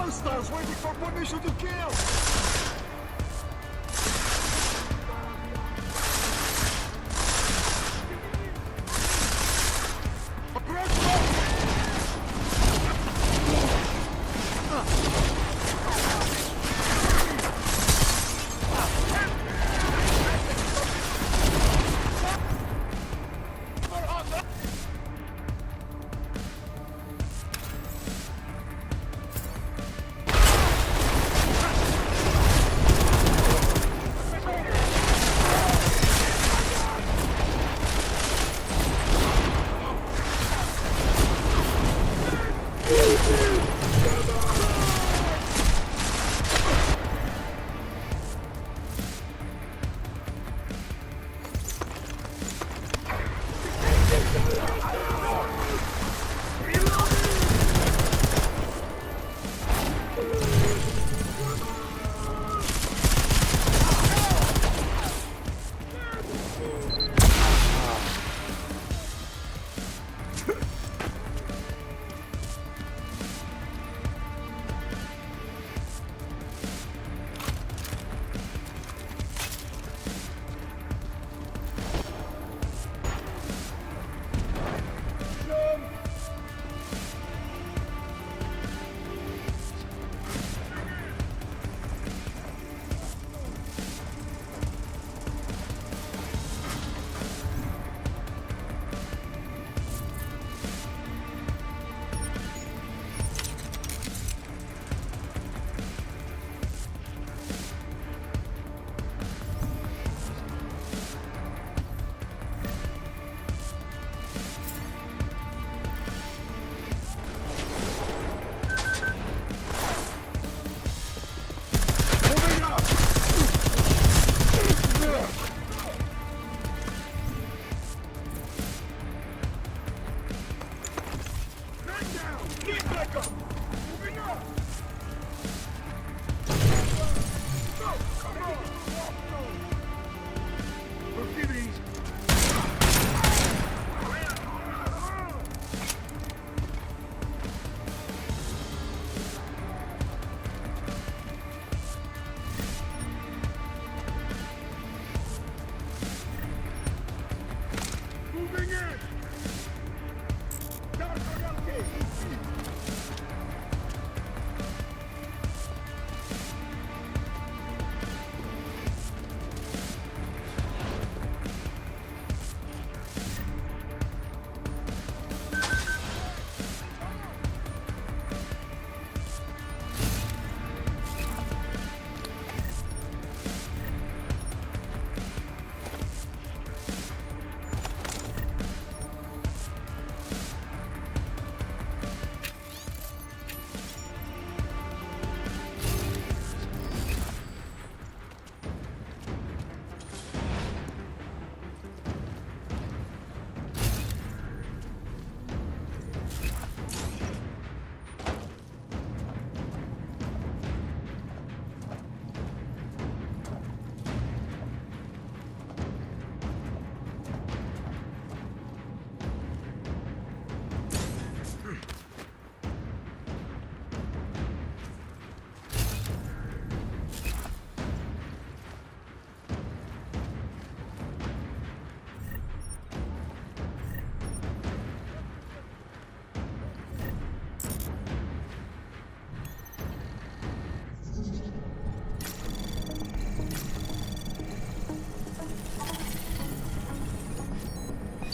Hostiles waiting for permission to kill!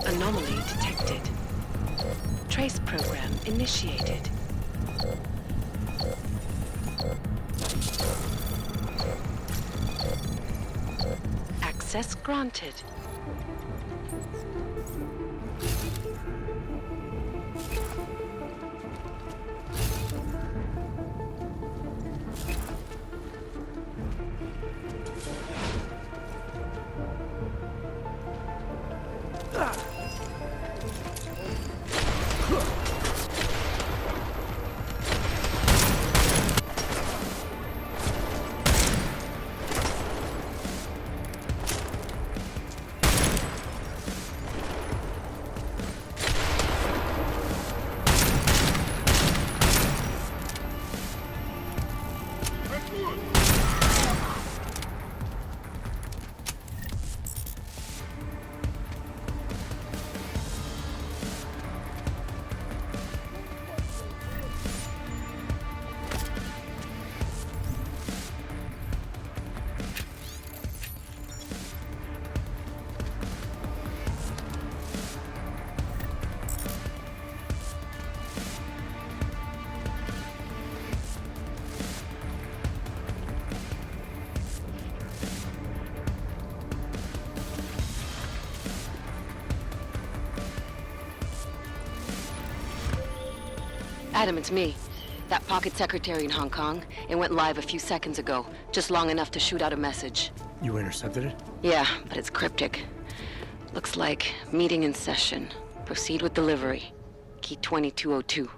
Anomaly detected. Trace program initiated. Access granted. Adam, it's me. That pocket secretary in Hong Kong. It went live a few seconds ago, just long enough to shoot out a message. You intercepted it? Yeah, but it's cryptic. Looks like meeting in session. Proceed with delivery. Key 2202.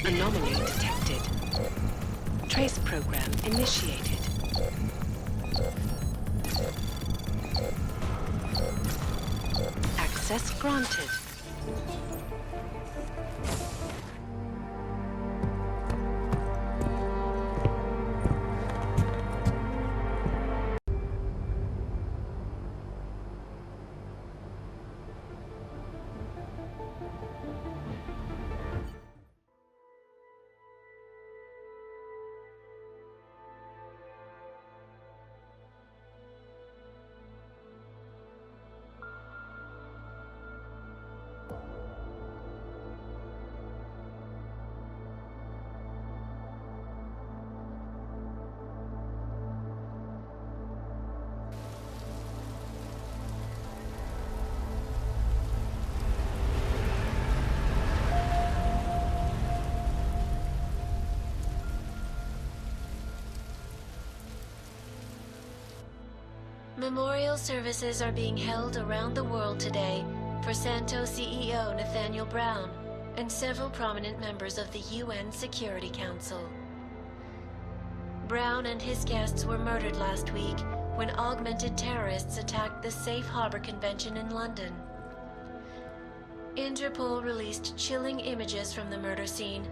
Anomaly detected. Trace program initiated. Access granted. Memorial services are being held around the world today for Santo CEO Nathaniel Brown and several prominent members of the UN Security Council. Brown and his guests were murdered last week when augmented terrorists attacked the Safe Harbor Convention in London. Interpol released chilling images from the murder scene,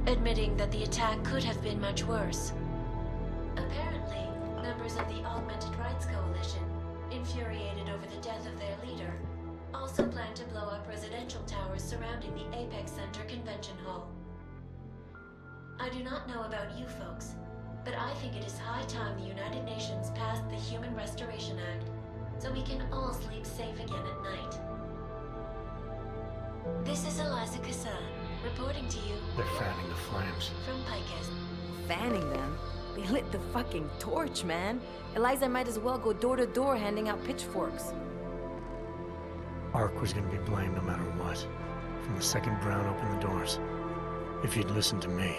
admitting that the attack could have been much worse. Apparently, members of the Augmented Rights Coalition, infuriated over the death of their leader, also plan to blow up residential towers surrounding the Apex Center Convention Hall. I do not know about you folks, but I think it is high time the United Nations passed the Human Restoration Act so we can all sleep safe again at night. This is Eliza Kassan, reporting to you. They're fanning the flames. From Picus. Fanning them? They lit the fucking torch, man. Eliza might as well go door to door handing out pitchforks. Ark was gonna be blamed no matter what. From the second Brown opened the doors. If you'd listened to me.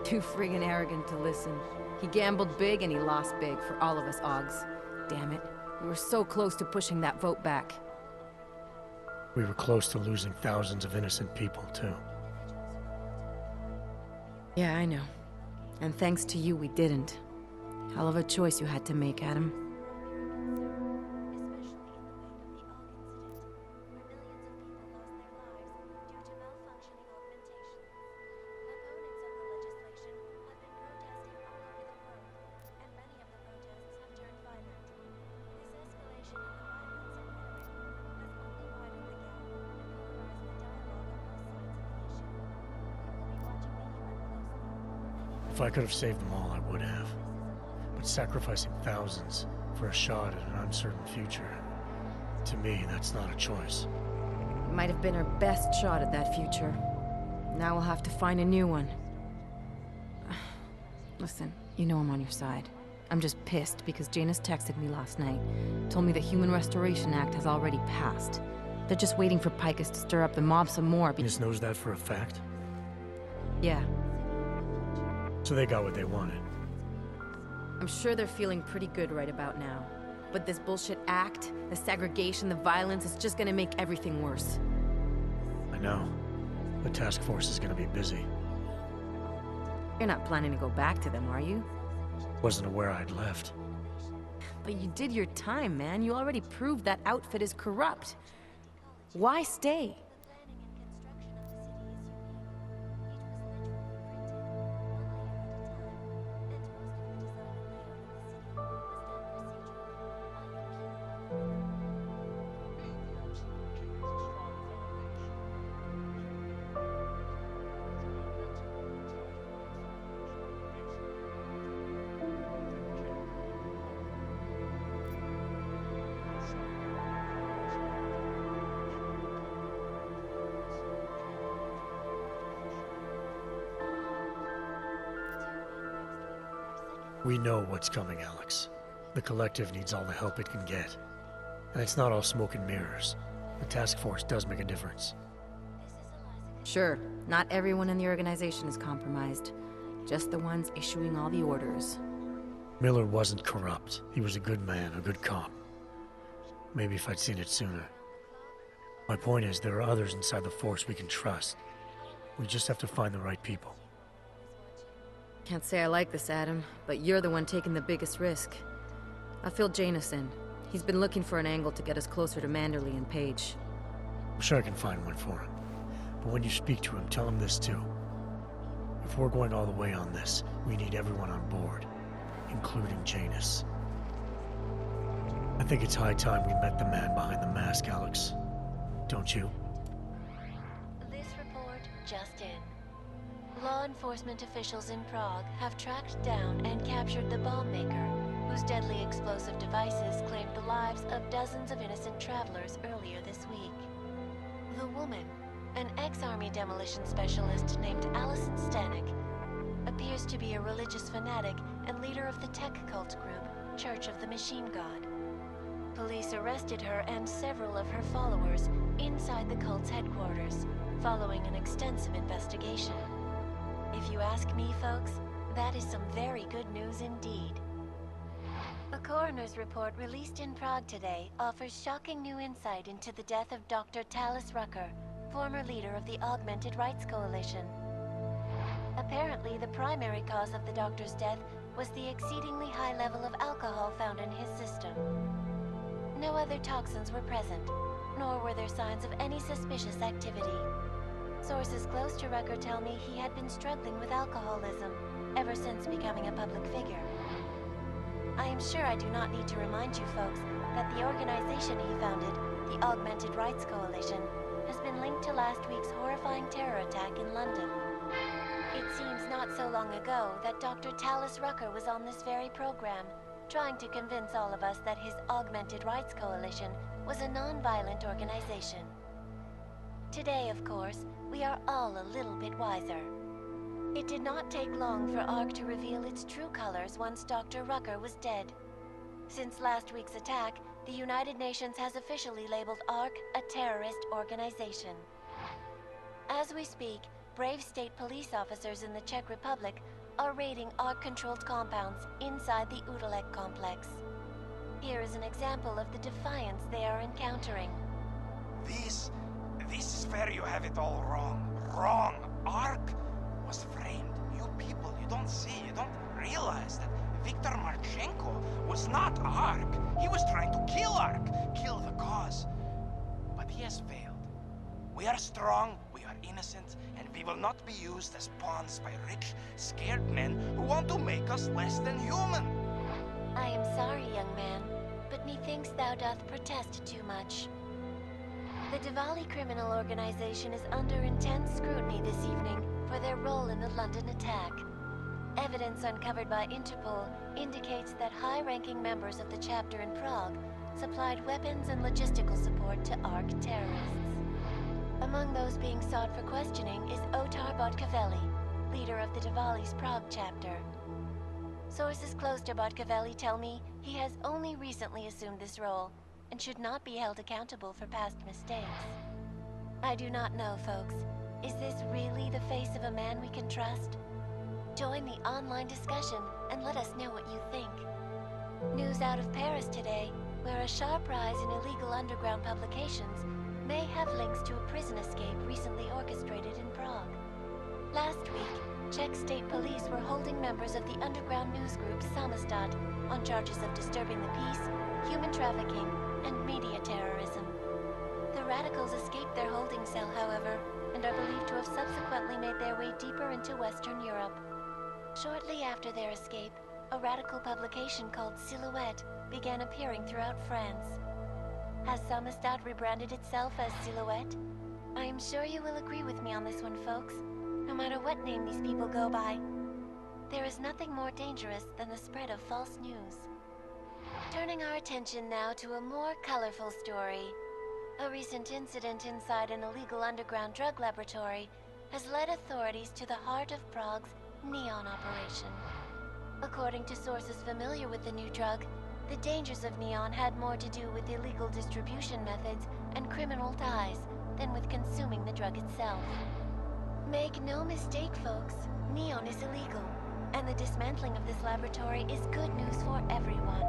Too friggin' arrogant to listen. He gambled big and he lost big for all of us Augs. Damn it. We were so close to pushing that vote back. We were close to losing thousands of innocent people, too. Yeah, I know. And thanks to you, we didn't. Hell of a choice you had to make, Adam. If I could have saved them all, I would have. But sacrificing thousands for a shot at an uncertain future, to me, that's not a choice. It might have been our best shot at that future. Now we'll have to find a new one. Listen, you know I'm on your side. I'm just pissed because Janus texted me last night, told me the Human Restoration Act has already passed. They're just waiting for Picus to stir up the mob some more. Janus knows that for a fact? Yeah. So they got what they wanted. I'm sure they're feeling pretty good right about now. But this bullshit act, the segregation, the violence, is just gonna make everything worse. I know. The task force is gonna be busy. You're not planning to go back to them, are you? Wasn't aware I'd left. But you did your time, man. You already proved that outfit is corrupt. Why stay? We know what's coming, Alex. The Collective needs all the help it can get. And it's not all smoke and mirrors. The task force does make a difference. Sure, not everyone in the organization is compromised. Just the ones issuing all the orders. Miller wasn't corrupt. He was a good man, a good cop. Maybe if I'd seen it sooner. My point is, there are others inside the force we can trust. We just have to find the right people. Can't say I like this, Adam, but you're the one taking the biggest risk. I filled Janus in. He's been looking for an angle to get us closer to Manderley and Page. I'm sure I can find one for him. But when you speak to him, tell him this too. If we're going all the way on this, we need everyone on board, including Janus. I think it's high time we met the man behind the mask, Alex. Don't you? This report just in. Law enforcement officials in Prague have tracked down and captured the bomb maker, whose deadly explosive devices claimed the lives of dozens of innocent travelers earlier this week. The woman, an ex-army demolition specialist named Alison Stanek, appears to be a religious fanatic and leader of the tech cult group, Church of the Machine God. Police arrested her and several of her followers inside the cult's headquarters, following an extensive investigation. If you ask me, folks, that is some very good news indeed. A coroner's report released in Prague today offers shocking new insight into the death of Dr. Talis Rucker, former leader of the Augmented Rights Coalition. Apparently, the primary cause of the doctor's death was the exceedingly high level of alcohol found in his system. No other toxins were present, nor were there signs of any suspicious activity. Sources close to Rucker tell me he had been struggling with alcoholism ever since becoming a public figure. I am sure I do not need to remind you folks that the organization he founded, the Augmented Rights Coalition, has been linked to last week's horrifying terror attack in London. It seems not so long ago that Dr. Talis Rucker was on this very program, trying to convince all of us that his Augmented Rights Coalition was a non-violent organization. Today, of course, we are all a little bit wiser. It did not take long for ARC to reveal its true colors once Dr. Rucker was dead. Since last week's attack, the United Nations has officially labeled ARC a terrorist organization. As we speak, brave state police officers in the Czech Republic are raiding ARC-controlled compounds inside the Udalek complex. Here is an example of the defiance they are encountering. This is where you have it all wrong. Wrong. Ark was framed. You people, you don't see, you don't realize that Viktor Marchenko was not Ark. He was trying to kill Ark, kill the cause. But he has failed. We are strong, we are innocent, and we will not be used as pawns by rich, scared men who want to make us less than human. I am sorry, young man, but methinks thou doth protest too much. The Diwali criminal organization is under intense scrutiny this evening for their role in the London attack. Evidence uncovered by Interpol indicates that high-ranking members of the chapter in Prague supplied weapons and logistical support to ARC terrorists. Among those being sought for questioning is Otar Botkavelli, leader of the Diwali's Prague chapter. Sources close to Botkavelli tell me he has only recently assumed this role and should not be held accountable for past mistakes. I do not know, folks. Is this really the face of a man we can trust? Join the online discussion and let us know what you think. News out of Paris today, where a sharp rise in illegal underground publications may have links to a prison escape recently orchestrated in Prague. Last week, Czech state police were holding members of the underground news group Samizdat on charges of disturbing the peace, human trafficking, and media terrorism. The radicals escaped their holding cell, however, and are believed to have subsequently made their way deeper into Western Europe. Shortly after their escape, a radical publication called Silhouette began appearing throughout France. Has Samizdat rebranded itself as Silhouette? I am sure you will agree with me on this one, folks. No matter what name these people go by, there is nothing more dangerous than the spread of false news. Turning our attention now to a more colorful story. A recent incident inside an illegal underground drug laboratory has led authorities to the heart of Prague's Neon operation. According to sources familiar with the new drug, the dangers of Neon had more to do with illegal distribution methods and criminal ties than with consuming the drug itself. Make no mistake, folks, Neon is illegal, and the dismantling of this laboratory is good news for everyone.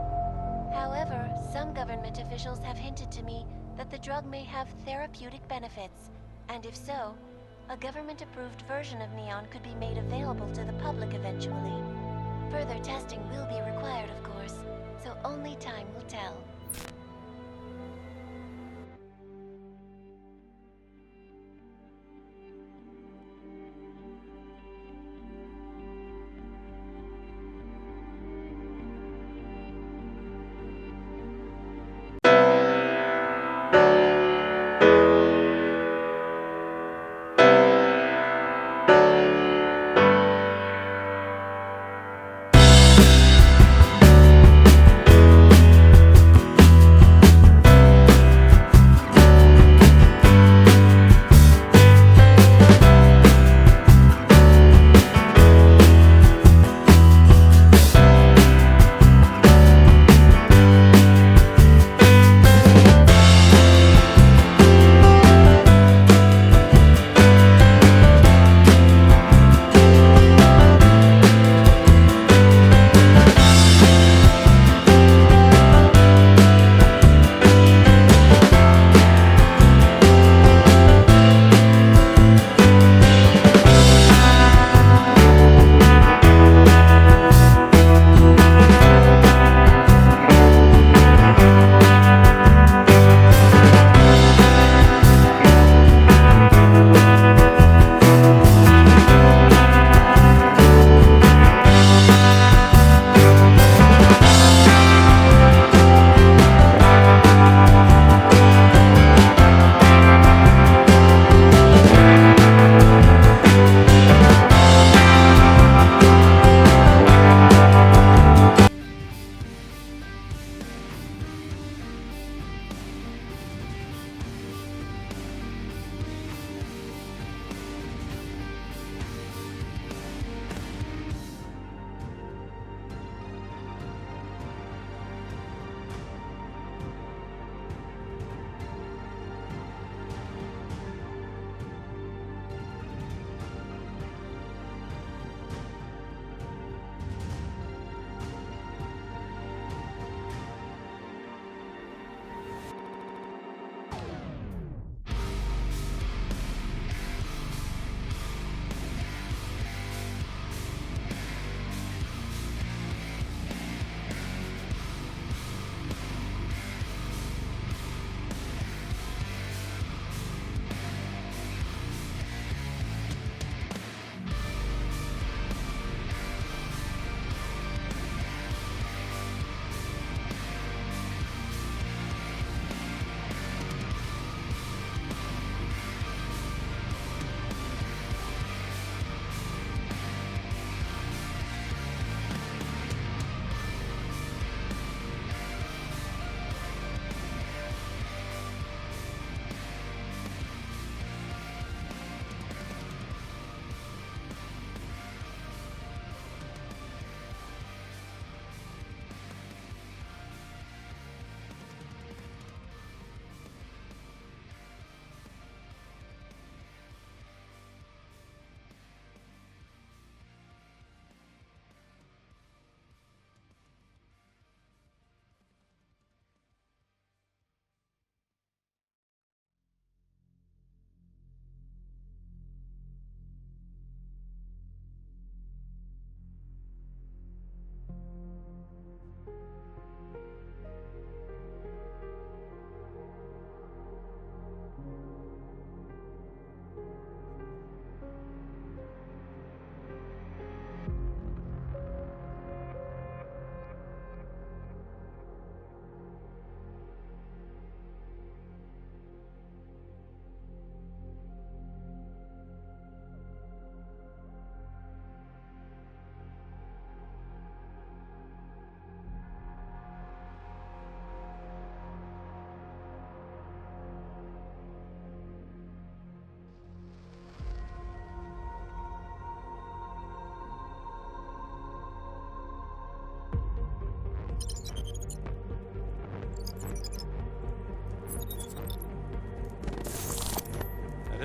However, some government officials have hinted to me that the drug may have therapeutic benefits, and if so, a government-approved version of Neon could be made available to the public eventually. Further testing will be required, of course, so only time will tell.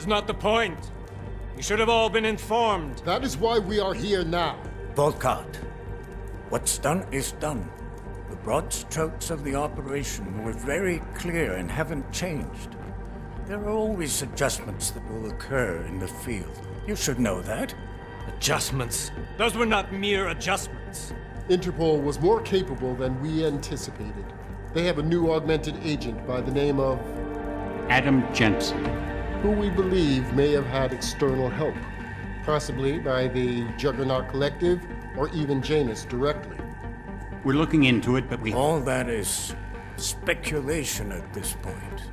is not the point. We should have all been informed. That is why we are here now. Volkart, what's done is done. The broad strokes of the operation were very clear and haven't changed. There are always adjustments that will occur in the field. You should know that. Adjustments? Those were not mere adjustments. Interpol was more capable than we anticipated. They have a new augmented agent by the name of Adam Jensen, who we believe may have had external help, possibly by the Juggernaut Collective or even Janus directly. we're looking into it, but we... All that is speculation at this point.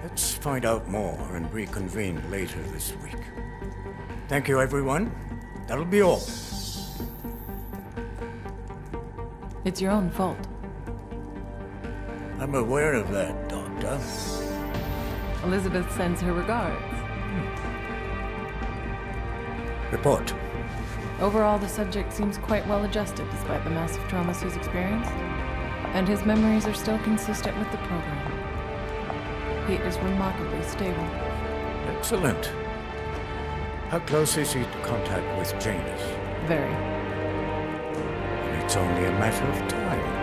Let's find out more and reconvene later this week. Thank you, everyone. That'll be all. It's your own fault. I'm aware of that, Doctor. Elizabeth sends her regards. Report. Overall, the subject seems quite well adjusted despite the massive traumas he's experienced, and his memories are still consistent with the program. He is remarkably stable. Excellent. How close is he to contact with Janus? Very. And it's only a matter of time.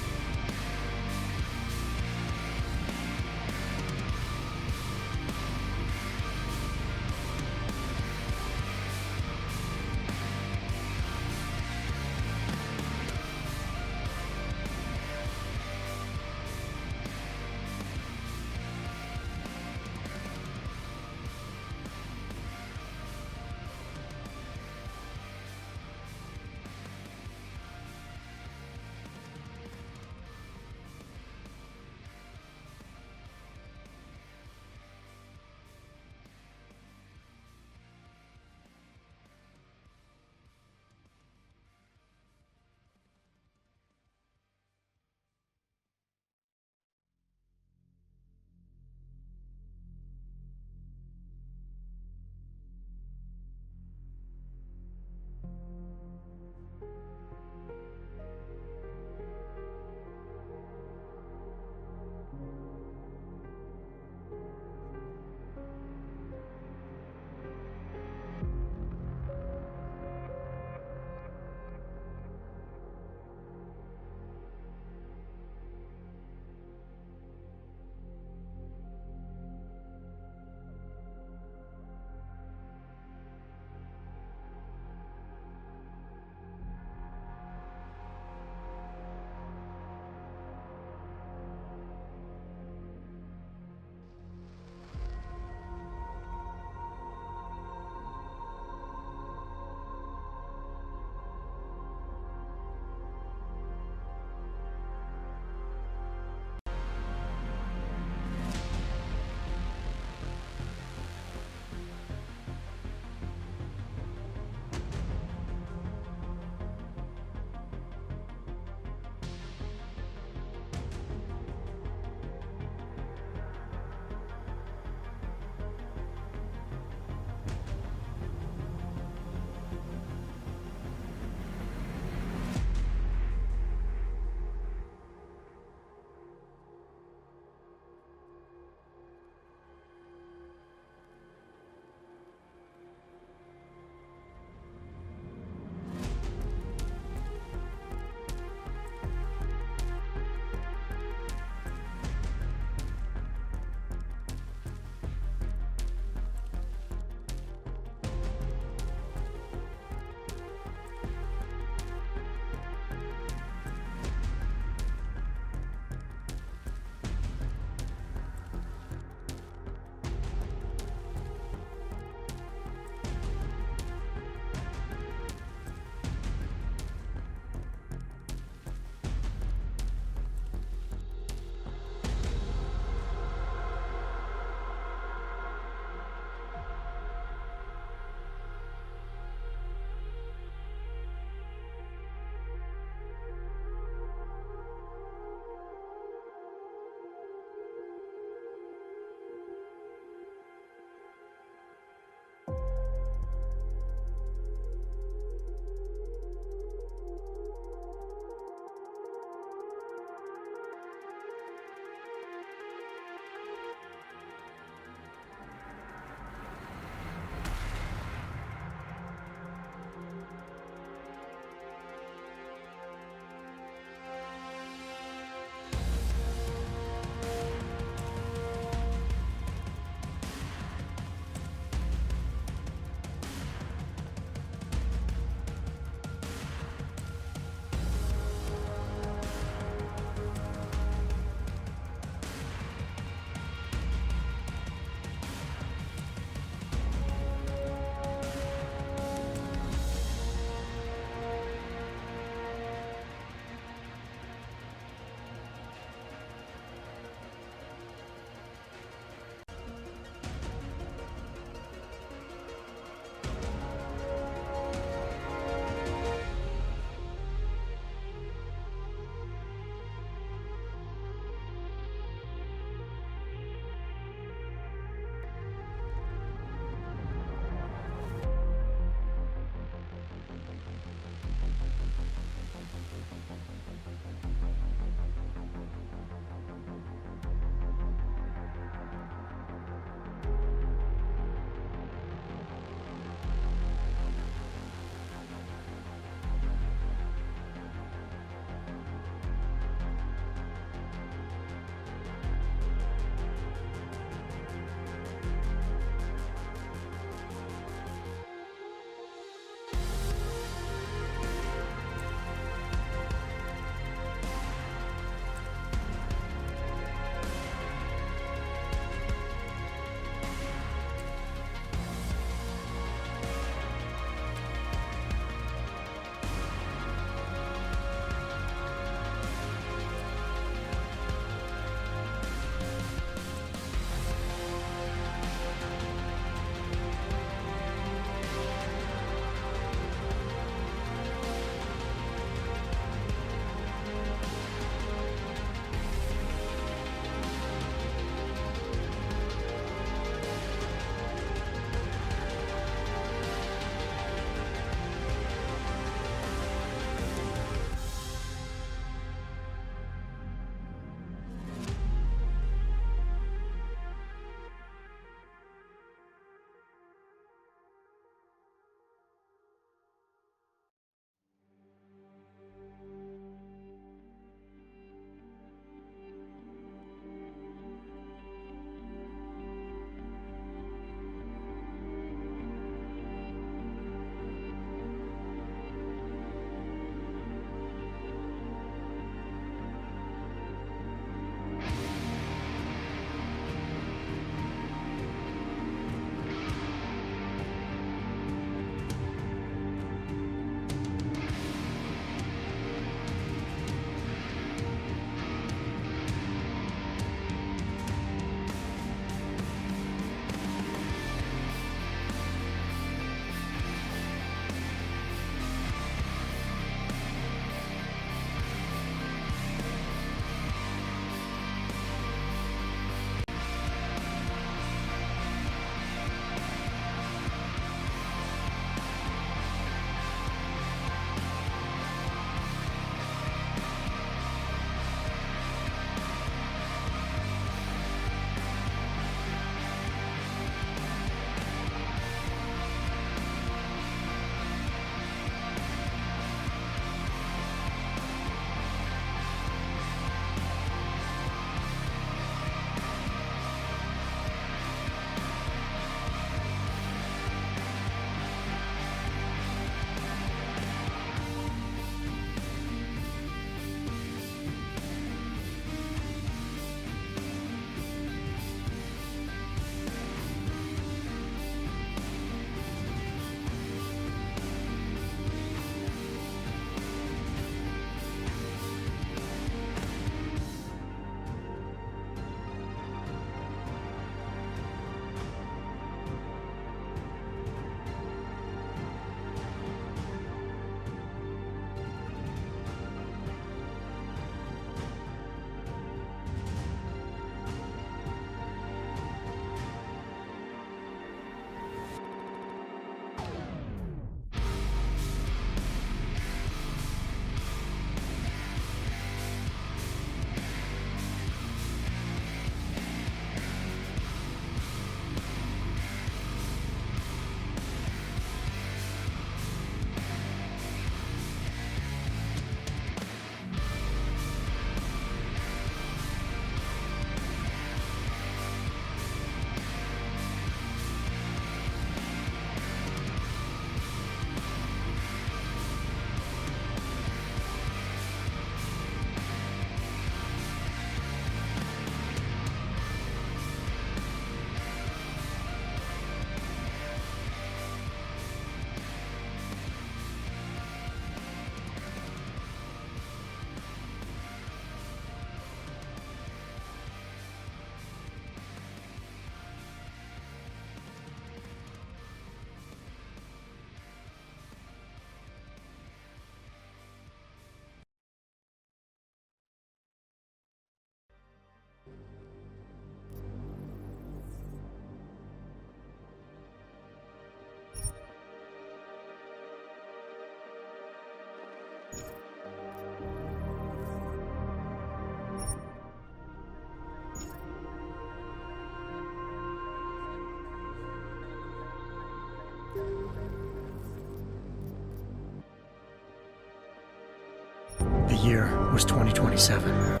year was 2027.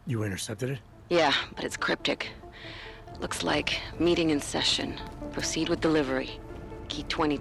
You intercepted it? Yeah, but it's cryptic. Looks like meeting in session. Proceed with delivery. Key 2202.